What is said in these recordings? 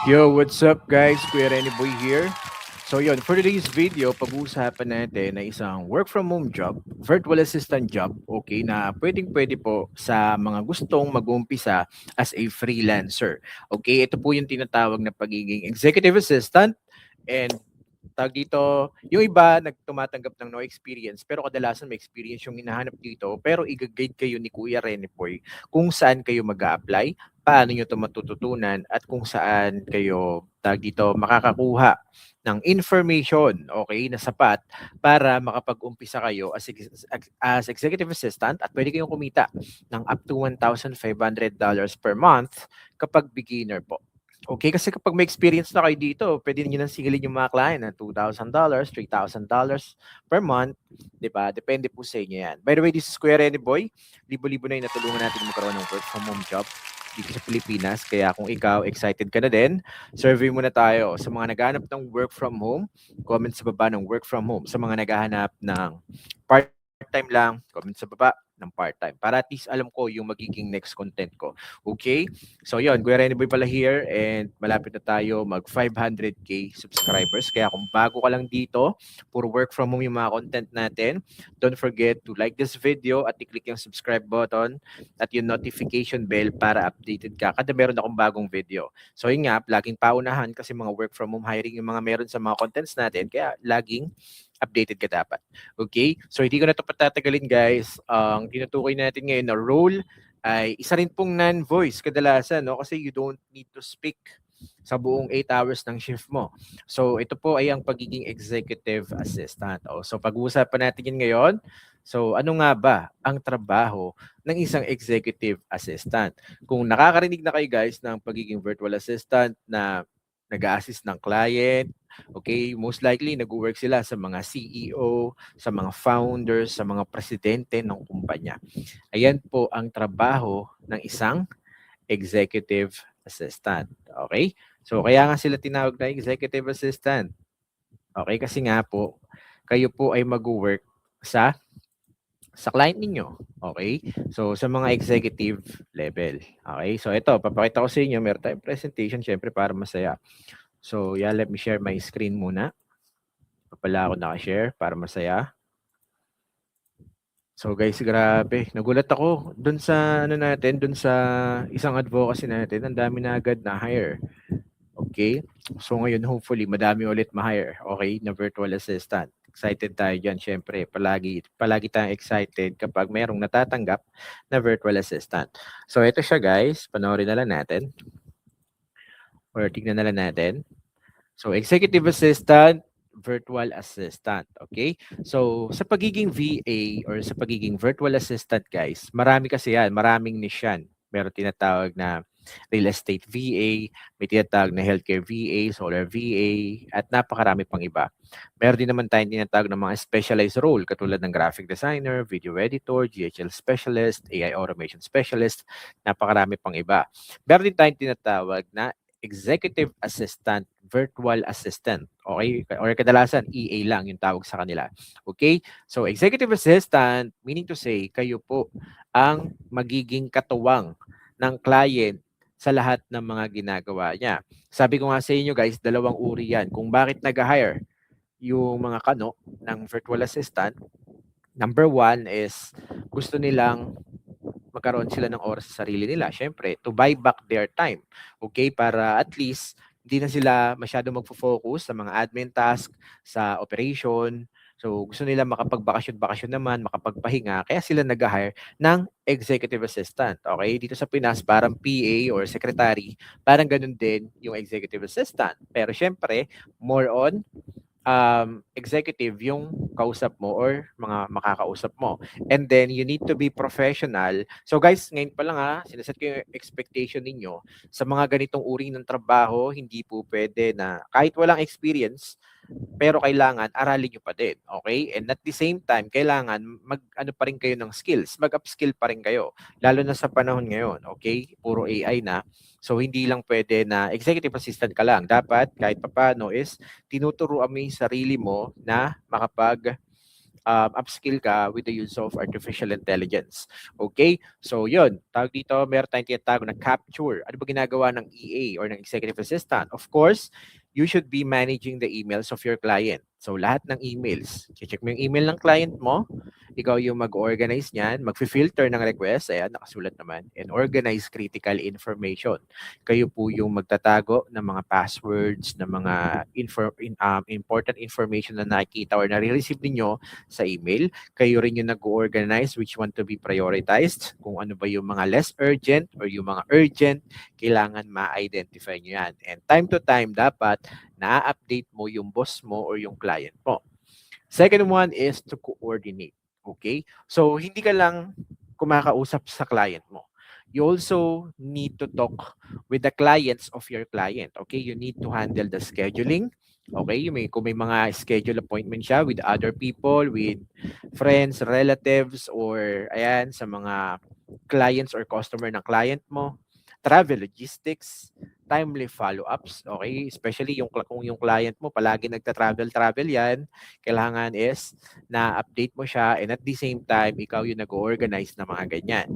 Yo, what's up guys? Kuya Renny Boy here. So yun, for today's video, pag-uusapan natin na isang work from home job, virtual assistant job, okay, na pwedeng-pwede po sa mga gustong mag-umpisa as a freelancer. Okay, ito po yung tinatawag na pagiging executive assistant and tag dito, yung iba nagtumatanggap ng no experience pero kadalasan may experience yung hinahanap dito pero i-guide kayo ni Kuya Rene Poy kung saan kayo mag-a-apply, paano nyo ito matututunan at kung saan kayo tag dito makakakuha ng information, okay, na sapat para makapag-umpisa kayo as executive assistant at pwede kayong kumita ng up to $1,500 per month kapag beginner po. Okay, kasi kapag may experience na kayo dito, pwede niyo nang singilin yung mga client ng $2,000, $3,000 per month, 'di ba? Depende po sa inyo 'yan. By the way, this is Kuya Renny Boy. Libo-libo na yung natulungan natin magkaroon ng work from home job dito sa Pilipinas. Kaya kung ikaw excited ka na din, survey muna tayo. Sa mga naghahanap ng work from home, comment sa baba ng work from home. Sa mga naghahanap ng part-time lang, comment sa baba ng part-time. Para at least alam ko yung magiging next content ko. Okay? So yun, Kuya Renny Boy pala here and malapit na tayo mag 500k subscribers. Kaya kung bago ka lang dito, puro work from home yung mga content natin, don't forget to like this video at i-click yung subscribe button at yung notification bell para updated ka kada meron akong bagong video. So yun nga, laging paunahan kasi mga work from home hiring yung mga meron sa mga contents natin. Kaya laging updated ka dapat. Okay? So hindi ko na ito patatagalin guys. Ang tinutukoy natin ngayon na role ay isa rin pong non-voice kadalasan, no? Kasi you don't need to speak sa buong 8 hours ng shift mo. So ito po ay ang pagiging executive assistant. So pag-uusapan natin yan ngayon. So ano nga ba ang trabaho ng isang executive assistant? Kung nakakarinig na kayo guys ng pagiging virtual assistant na nag-a-assist ng client, okay, most likely nag-work sila sa mga CEO, sa mga founders, sa mga presidente ng kumpanya. Ayan po ang trabaho ng isang executive assistant. Okay? So, kaya nga sila tinawag na executive assistant. Okay? Kasi nga po, kayo po ay mag-work sa client ninyo. Okay? So, sa mga executive level. Okay? So, ito, papakita ko sa inyo. Meron tayong presentation, syempre, para masaya. So, yeah, let me share my screen muna. Papala ako naka-share para masaya. So guys, grabe. Nagulat ako doon sa ano natin, doon sa isang advocacy natin, ang dami na agad na hire. Okay? So ngayon hopefully madami ulit ma-hire, okay, na virtual assistant. Excited tayo diyan, syempre. Palagi tayong excited kapag mayroong natatanggap na virtual assistant. So ito siya guys, panoorin na lang natin or tignan na lang natin. So, executive assistant, virtual assistant. Okay? So, sa pagiging VA or sa pagiging virtual assistant, guys, marami kasi yan. Maraming niche yan. Meron tinatawag na real estate VA, may tinatawag na healthcare VA, solar VA, at napakarami pang iba. Meron din naman tayong tinatawag ng mga specialized role katulad ng graphic designer, video editor, GHL specialist, AI automation specialist, napakarami pang iba. Meron din tayong tinatawag na executive assistant, virtual assistant. Okay? Or kadalasan, EA lang yung tawag sa kanila. Okay? So, executive assistant, meaning to say, kayo po ang magiging katuwang ng client sa lahat ng mga ginagawa niya. Sabi ko nga sa inyo guys, dalawang uri yan. Kung bakit nag-hire yung mga kano ng virtual assistant, number one is gusto nilang magkaroon sila ng oras sa sarili nila. Siyempre, to buy back their time. Okay? Para at least, hindi na sila masyado magfo-focus sa mga admin task, sa operation. So, gusto nila makapagbakasyon-bakasyon naman, makapagpahinga. Kaya sila nag-hire ng executive assistant. Okay? Dito sa Pinas, parang PA or secretary, parang ganun din yung executive assistant. Pero syempre, more on executive yung kausap mo or mga makakausap mo. And then, you need to be professional. So guys, ngayon pa lang sinaset ko yung expectation ninyo sa mga ganitong uri ng trabaho, hindi po pwede na kahit walang experience, pero kailangan aralin nyo pa din, okay? And at the same time, kailangan mag-ano pa rin kayo ng skills, mag-upskill pa rin kayo, lalo na sa panahon ngayon, okay? Puro AI na. So, hindi lang pwede na executive assistant ka lang. Dapat, kahit papano is, tinuturuan mo yung sarili mo na upskill ka with the use of artificial intelligence. Okay? So yun, tawag dito, meron tayong tinatawag na capture. Ano ba ginagawa ng EA or ng executive assistant? Of course, you should be managing the emails of your client. So lahat ng emails, check mo yung email ng client mo, ikaw yung mag-organize niyan, mag-filter ng request, ayan, nakasulat naman, and organize critical information. Kayo po yung magtatago ng mga passwords, ng mga important information na nakikita or nare-receive ninyo sa email. Kayo rin yung nag-organize which one to be prioritized, kung ano ba yung mga less urgent or yung mga urgent, kailangan ma-identify nyo yan. And time to time, dapat na-update mo yung boss mo or yung client mo. Second one is to coordinate. Okay? So, hindi ka lang kumakausap sa client mo. You also need to talk with the clients of your client. Okay? You need to handle the scheduling. Okay? Kung may mga schedule appointment siya with other people, with friends, relatives, or ayan, sa mga clients or customer ng client mo, travel logistics, timely follow-ups, okay? Especially kung yung client mo palagi nagta-travel yan, kailangan is na-update mo siya and at the same time, ikaw yung nag-organize ng mga ganyan.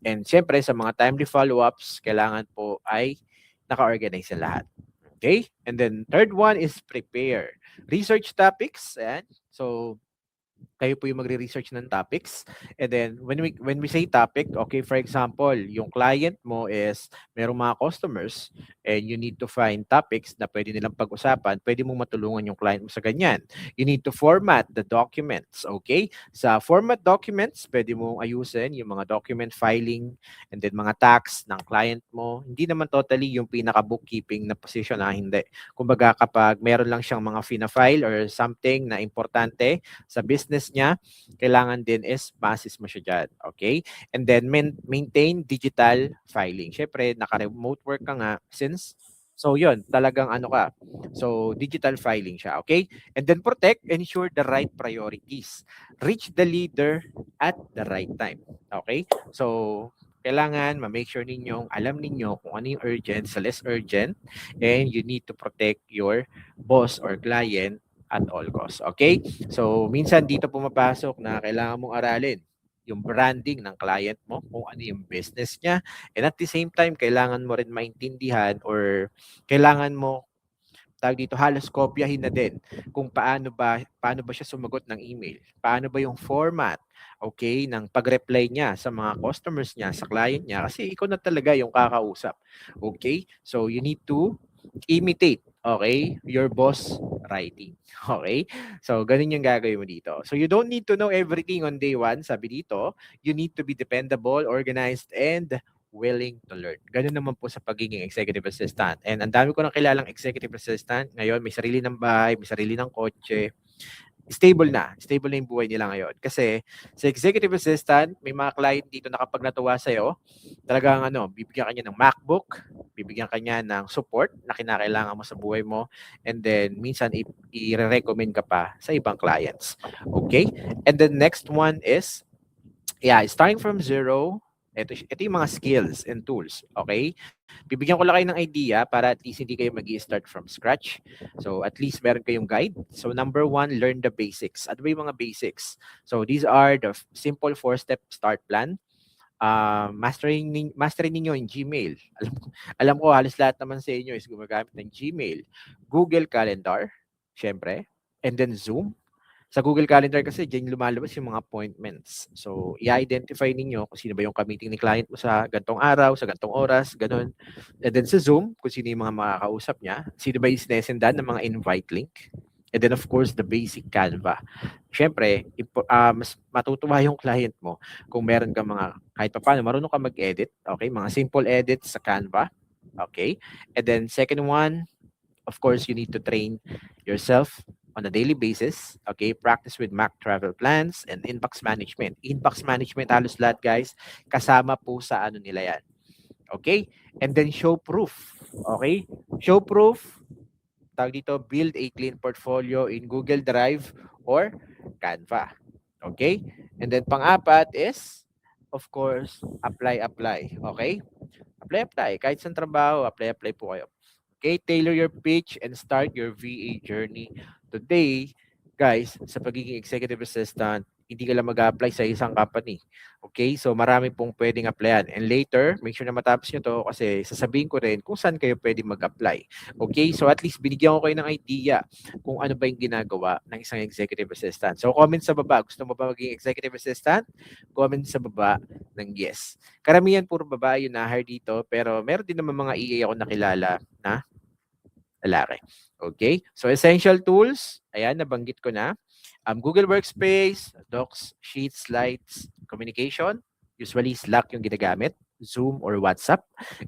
And siyempre, sa mga timely follow-ups, kailangan po ay naka-organize sa lahat. Okay? And then third one is prepare. Research topics. Ayan. So, kayo po yung magre-research ng topics. And then when we say topic, okay, for example, yung client mo is merong mga customers and you need to find topics na pwede nilang pag-usapan, pwede mong matulungan yung client mo sa ganyan. You need to format the documents, okay? Sa format documents, pwede mong ayusin yung mga document filing and then mga tax ng client mo. Hindi naman totally yung pinaka-bookkeeping na position, hindi. Kumbaga kapag meron lang siyang mga fina-file or something na importante sa business niya, kailangan din is ma-assist mo siya dyan. Okay? And then maintain digital filing. Syempre, naka-remote work ka nga since so yun, talagang ano ka. So digital filing siya, okay? And then protect, ensure the right priorities. Reach the leader at the right time. Okay? So kailangan ma-make sure ninyong alam ninyo kung ano yung urgent sa less urgent and you need to protect your boss or client at all costs. Okay? So, minsan dito pumapasok na kailangan mong aralin yung branding ng client mo, kung ano yung business niya. And at the same time, kailangan mo rin maintindihan or kailangan mo tawag dito, halos kopyahin na din kung paano ba siya sumagot ng email. Paano ba yung format, okay, ng pag-reply niya sa mga customers niya, sa client niya, kasi ikaw na talaga yung kakausap. Okay? So, you need to imitate, okay, your boss writing. Okay? So, ganun yung gagawin mo dito. So, you don't need to know everything on day one, sabi dito. You need to be dependable, organized, and willing to learn. Ganun naman po sa pagiging executive assistant. And ang dami ko nang kilalang executive assistant. Ngayon, may sarili ng bahay, may sarili ng kotse. Stable na. Stable na yung buhay nila ngayon. Kasi sa executive assistant, may mga client dito na kapag natuwa sa'yo, talagang bibigyan kanya ng MacBook, bibigyan kanya ng support na kinakailangan mo sa buhay mo, and then minsan i-recommend ka pa sa ibang clients. Okay? And the next one is, starting from zero, ito yung mga skills and tools. Okay? Bibigyan ko lang kayo ng idea para at least hindi kayo mag-i-start from scratch. So at least meron kayong guide. So number one, learn the basics. Ano ba yung mga basics? So these are the simple 4-step start plan. Mastering ninyo yung Gmail. Alam ko halos lahat naman sa inyo is gumagamit ng Gmail, Google Calendar, syempre, and then Zoom. Sa Google Calendar kasi diyan lumalabas yung mga appointments. So, i-identify ninyo kung sino ba yung ka-meeting ni client mo sa gantong araw, sa gantong oras, ganun. And then sa Zoom, kung sino yung mga makakausap niya, sino ba yung sinesendan ng mga invite link. And then of course, the basic Canva. Siyempre, mas matutuwa yung client mo kung meron ka mga, kahit pa paano, marunong ka mag-edit. Okay? Mga simple edits sa Canva. Okay? And then second one, of course, you need to train yourself on a daily basis. Okay, practice with Mac travel plans and inbox management. Inbox management, halos lahat guys, kasama po sa ano nila yan. Okay? And then show proof. Okay? Show proof, tawag dito, build a clean portfolio in Google Drive or Canva. Okay? And then pang-apat is, of course, apply. Okay? Apply. Kahit sa trabaho, apply po kayo. Okay, tailor your pitch and start your VA journey today. guys, sa pagiging executive assistant, hindi ka lang mag-apply sa isang company. Okay? So marami pong pwedeng applyan. And later, make sure na matapos nyo to kasi sasabihin ko rin kung saan kayo pwede mag-apply. Okay? So at least binigyan ko kayo ng idea kung ano ba yung ginagawa ng isang executive assistant. So comment sa baba, gusto mo ba maging executive assistant? Comment sa baba ng yes. Karamihan puro babae yung na-hire dito, pero meron din naman mga EA ako nakilala na lalaki. Okay? So essential tools, ayan, nabanggit ko na. Google Workspace, Docs, Sheets, Slides, Communication. Usually Slack yung ginagamit, Zoom or WhatsApp.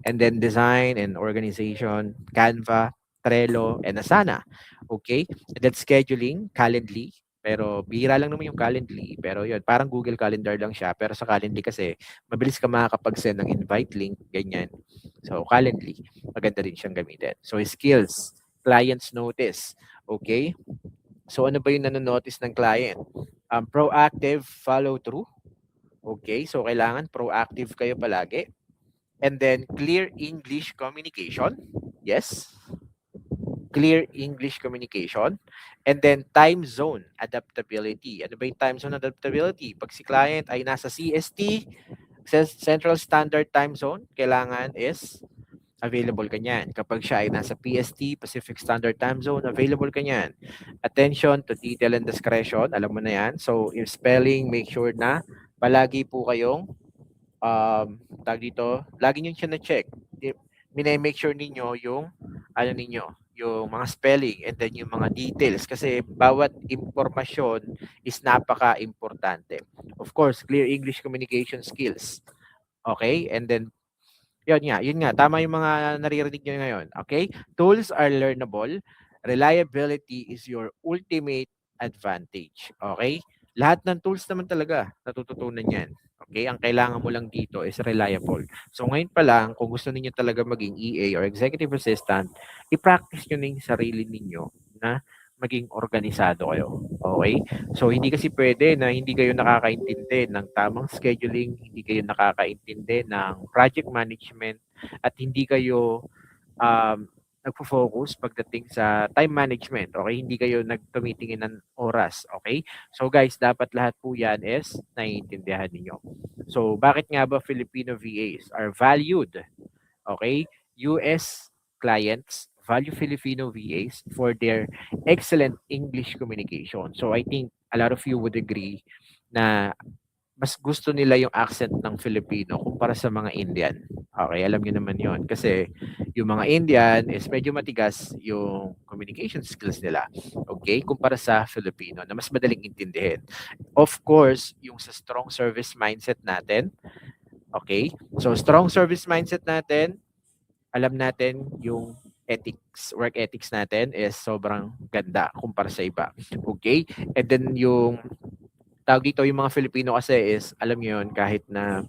And then design and organization, Canva, Trello, and Asana. Okay? And then scheduling, Calendly. Pero bihira lang naman yung Calendly. Pero yun, parang Google Calendar lang siya. Pero sa Calendly kasi, mabilis ka makakapag-send ng invite link, ganyan. So, Calendly, maganda din siyang gamitin. So, skills, clients notice. Okay? So, ano ba yung nanonotice ng client? Proactive follow-through. Okay? So, kailangan proactive kayo palagi. And then, clear English communication. Yes. Clear English communication. And then, time zone adaptability. Ano ba yung time zone adaptability? Pag si client ay nasa CST, Central Standard Time Zone, kailangan is available ka niyan. Kapag siya ay nasa PST, Pacific Standard Time Zone, available ka niyan. Attention to detail and discretion, alam mo na yan. So, yung spelling, make sure na palagi po kayong, tag dito, lagi nyo siya na-check. Make sure ninyo yung, ano ninyo, yung mga spelling and then yung mga details kasi bawat impormasyon is napaka-importante. Of course, clear English communication skills. Okay? And then yun nga, tama yung mga naririnig nyo ngayon. Okay? Tools are learnable. Reliability is your ultimate advantage. Okay? Lahat ng tools naman talaga, natututunan yan. Okay? Ang kailangan mo lang dito is reliable. So ngayon pa lang, kung gusto niyo talaga maging EA or executive assistant, i-practice nyo na yung sarili ninyo na maging organisado kayo. Okay? So, hindi kasi pwede na hindi kayo nakakaintindi ng tamang scheduling, hindi kayo nakakaintindi ng project management, at hindi kayo nagfo-focus pagdating sa time management. Okay? Hindi kayo nagtumitingin ng oras. Okay? So, guys, dapat lahat po yan is naiintindihan ninyo. So, bakit nga ba Filipino VAs are valued? Okay? US clients value Filipino VAs for their excellent English communication. So I think a lot of you would agree na mas gusto nila yung accent ng Filipino kumpara sa mga Indian. Okay, alam niyo naman yon. Kasi yung mga Indian is medyo matigas yung communication skills nila. Okay, kumpara sa Filipino na mas madaling intindihin. Of course, yung sa strong service mindset natin, okay? So strong service mindset natin, alam natin yung ethics, work ethics natin is sobrang ganda kumpara sa iba. Okay? And then yung tawag dito, yung mga Filipino kasi is, alam niyo yun, kahit na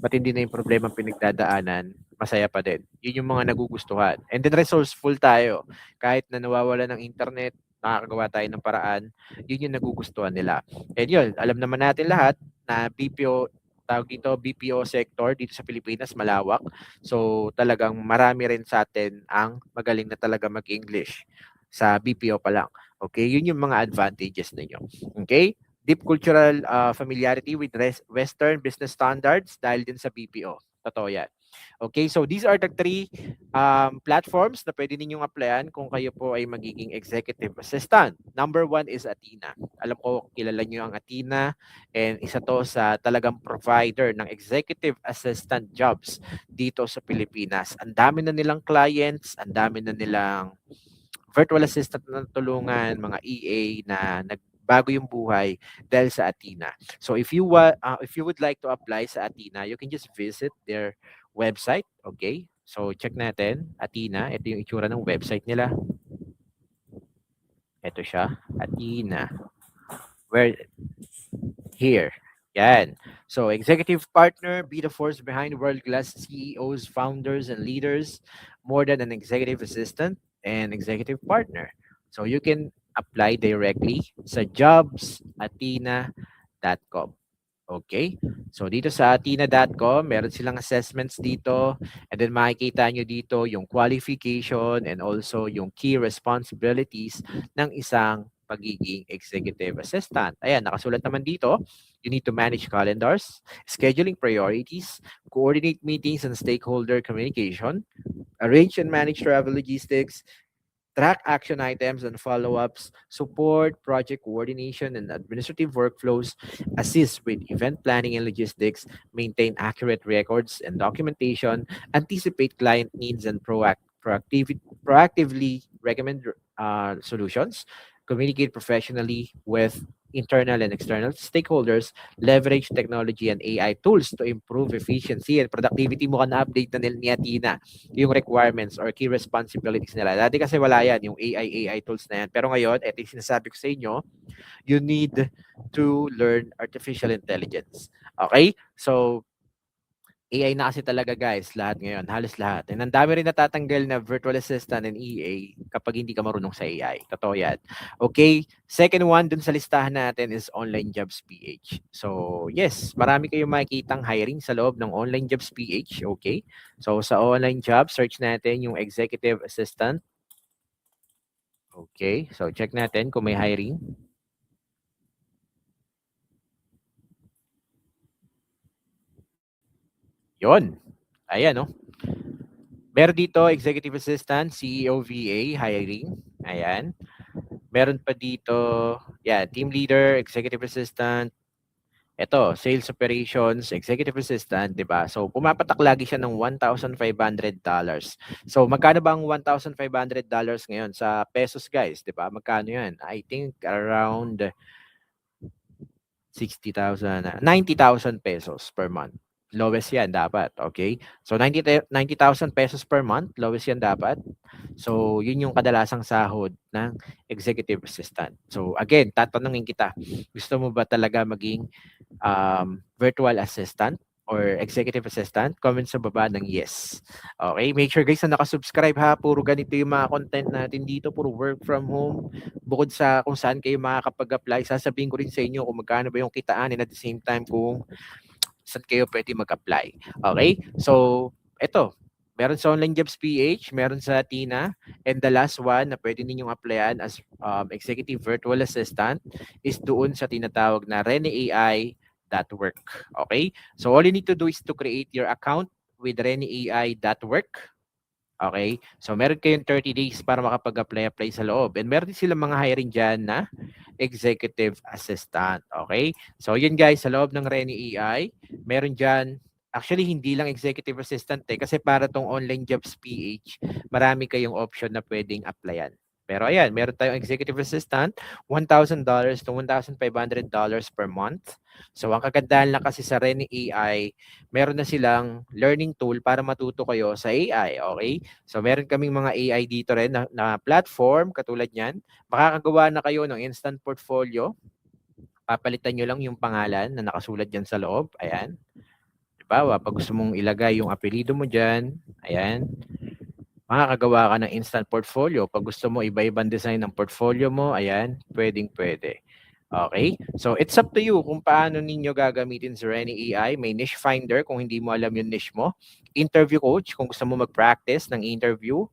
matindi na yung problema pinagdadaanan, masaya pa din. Yun yung mga nagugustuhan. And then resourceful tayo. Kahit na nawawala ng internet, nakakagawa tayo ng paraan, yun yung nagugustuhan nila. And yun, alam naman natin lahat na BPO, tawag dito, BPO sector dito sa Pilipinas, malawak. So talagang marami rin sa atin ang magaling na talaga mag-English sa BPO pa lang. Okay, yun yung mga advantages ninyo. Okay? Deep cultural familiarity with Western business standards dahil din sa BPO. Totoo yan. Okay, so these are the three platforms na pwede ninyong applyan kung kayo po ay magiging executive assistant. Number one is Athena. Alam ko, kilala nyo ang Athena and isa to sa talagang provider ng executive assistant jobs dito sa Pilipinas. Ang dami na nilang clients, ang dami na nilang virtual assistant na tulungan, mga EA na nagbago yung buhay dahil sa Athena. So if you would like to apply sa Athena, you can just visit their website, okay? So check natin, Athena, ito yung itsura ng website nila. Ito siya, Athena. Where here. Yan. So, executive partner, be the force behind world-class CEOs, founders, and leaders, more than an executive assistant and executive partner. So, you can apply directly sa jobs@athena.com. Okay? So, dito sa athena.com, meron silang assessments dito. And then, makikita nyo dito yung qualification and also yung key responsibilities ng isang pagiging executive assistant. Ayan, nakasulat naman dito, you need to manage calendars, scheduling priorities, coordinate meetings and stakeholder communication, arrange and manage travel logistics, track action items and follow-ups, support project coordination and administrative workflows, assist with event planning and logistics, maintain accurate records and documentation, anticipate client needs and proactively recommend solutions, communicate professionally with internal and external stakeholders, leverage technology and AI tools to improve efficiency and productivity mo ka na-update na ni Athena yung requirements or key responsibilities nila. Dati kasi wala yan, yung AI tools na yan. Pero ngayon, ito yung sinasabi ko sa inyo, you need to learn artificial intelligence. Okay? So, AI na kasi talaga guys, lahat ngayon, halos lahat. And ang dami rin natatanggal na virtual assistant and EA kapag hindi ka marunong sa AI. Totoo yan. Okay, second one dun sa listahan natin is online jobs PH. So yes, marami kayong makikitang hiring sa loob ng online jobs PH. Okay, so sa online job, search natin yung executive assistant. Okay, so check natin kung may hiring. Yon. Ayan, no? Meron dito, executive assistant, CEO VA, hiring. Ayan. Meron pa dito, yeah, team leader, executive assistant. Ito, sales operations, executive assistant, di ba? So, pumapatak lagi siya ng $1,500. So, magkano ba ang $1,500 ngayon sa pesos, guys? Di ba? Magkano yan? I think around 60,000, 90,000 pesos per month. Lowest yan dapat, okay? So 90,000 pesos per month, lowest yan dapat. So yun yung kadalasang sahod ng executive assistant. So again, tatanungin kita, gusto mo ba talaga maging virtual assistant or executive assistant? Comment sa baba ng yes. Okay, make sure guys na nakasubscribe ha. Puro ganito yung mga content natin dito. Puro work from home. Bukod sa kung saan kayo makakapag-apply, sasabihin ko rin sa inyo kung magkano ba yung kitaan and at the same time kung saan kayo pwede mag-apply. Okay? So, eto, meron sa Online Jobs PH, meron sa Tina, and the last one na pwede ninyong applyan as Executive Virtual Assistant is doon sa tinatawag na ReneAI.work. Okay? So, all you need to do is to create your account with ReneAI.work. Okay? So, meron kayong 30 days para makapag-apply sa loob. And meron din silang mga hiring dyan na executive assistant. Okay? So, yun guys, sa loob ng Reni AI, meron dyan, actually, hindi lang executive assistant kasi para tong online jobs PH, marami kayong option na pwedeng applyan. Pero ayan, meron tayong executive assistant, $1,000 to $1,500 per month. So, ang kagandahan lang kasi sa Reni AI, meron na silang learning tool para matuto kayo sa AI. Okay? So, meron kaming mga AI dito rin na platform, katulad niyan. Makakagawa na kayo ng instant portfolio. Papalitan nyo lang yung pangalan na nakasulat dyan sa loob. Ayan. Diba? Pag gusto mong ilagay yung apelido mo dyan, ayan, makakagawa ka ng instant portfolio. Pag gusto mo iba-ibang design ng portfolio mo, ayan, pwedeng-pwede. Okay? So, it's up to you kung paano ninyo gagamitin sa Reni AI. May niche finder kung hindi mo alam yung niche mo. Interview coach kung gusto mo mag-practice ng interview.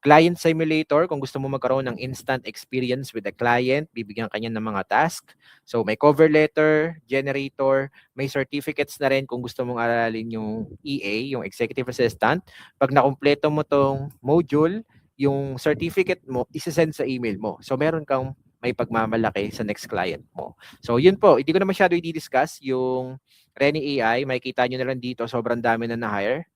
Client simulator kung gusto mo magkaroon ng instant experience with the client. Bibigyan kanya ng mga task. So, may cover letter, generator, may certificates na rin kung gusto mong aralin yung EA, yung executive assistant. Pag nakumpleto mo tong module, yung certificate mo, isasend sa email mo. So, meron kang may pagmamalaki sa next client mo. So, yun po. Hindi ko na masyado i-discuss yung Reni AI. Makikita nyo na lang dito, sobrang dami na na-hire.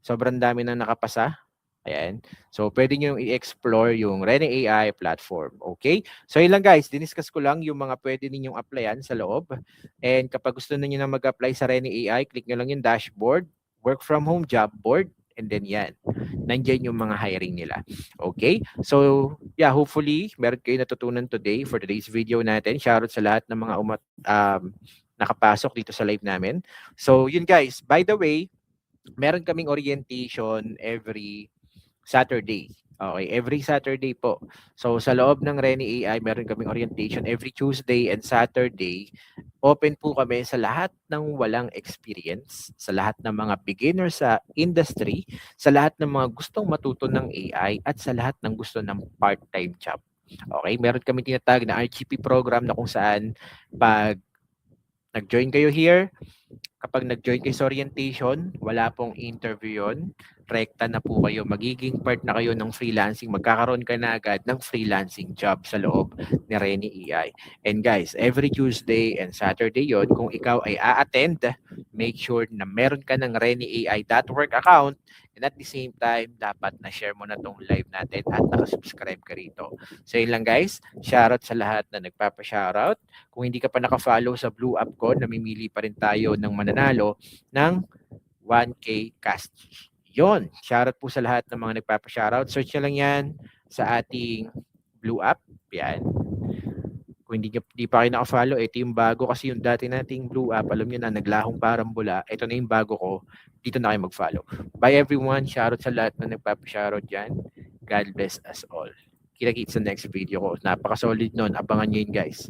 Sobrang dami na nakapasa. Ayan. So, pwede nyo i-explore yung Reni AI platform. Okay? So, yun lang guys. Diniscuss ko lang yung mga pwede ninyong applyan sa loob. And kapag gusto niyo na mag-apply sa Reni AI, click nyo lang yung dashboard, work from home job board, and then yan. Nandiyan yung mga hiring nila. Okay? So, yeah, hopefully, meron kayo natutunan today for today's video natin. Shoutout sa lahat ng mga nakapasok dito sa live namin. So, yun guys. By the way, meron kaming orientation every Saturday. Okay, every Saturday po. So sa loob ng Reni AI, meron kaming orientation every Tuesday and Saturday. Open po kami sa lahat ng walang experience, sa lahat ng mga beginners sa industry, sa lahat ng mga gustong matuto ng AI, at sa lahat ng gusto ng part-time job. Okay, meron kami tinatawag na RGP program na kung saan pag nag-join kayo here, kapag nag-join kayo sa orientation, wala pong interview yon. Rekta na po kayo. Magiging part na kayo ng freelancing. Magkakaroon ka na agad ng freelancing job sa loob ni Renny EI. And guys, every Tuesday and Saturday yon, kung ikaw ay a-attend, make sure na meron ka ng RennyAI.work account. And at the same time, dapat na-share mo na tong live natin at nakasubscribe ka rito. So yun lang guys. Shoutout sa lahat na nagpapa-shoutout. Kung hindi ka pa naka-follow sa Blue App ko, namimili pa rin tayo ng mananalo ng 1K cast. Yon, shoutout po sa lahat ng mga nagpapa-shoutout. Search nyo lang yan sa ating Blue App. Yan. Kung hindi pa kayo naka-follow, ito yung bago kasi yung dati nating Blue App, alam nyo na, naglahong parang bula. Ito na yung bago ko. Dito na kayo mag-follow. Bye everyone. Shoutout sa lahat na nagpapa-shoutout dyan. God bless us all. Kita-kits sa next video ko. Napaka-solid nun. Abangan nyo yun guys.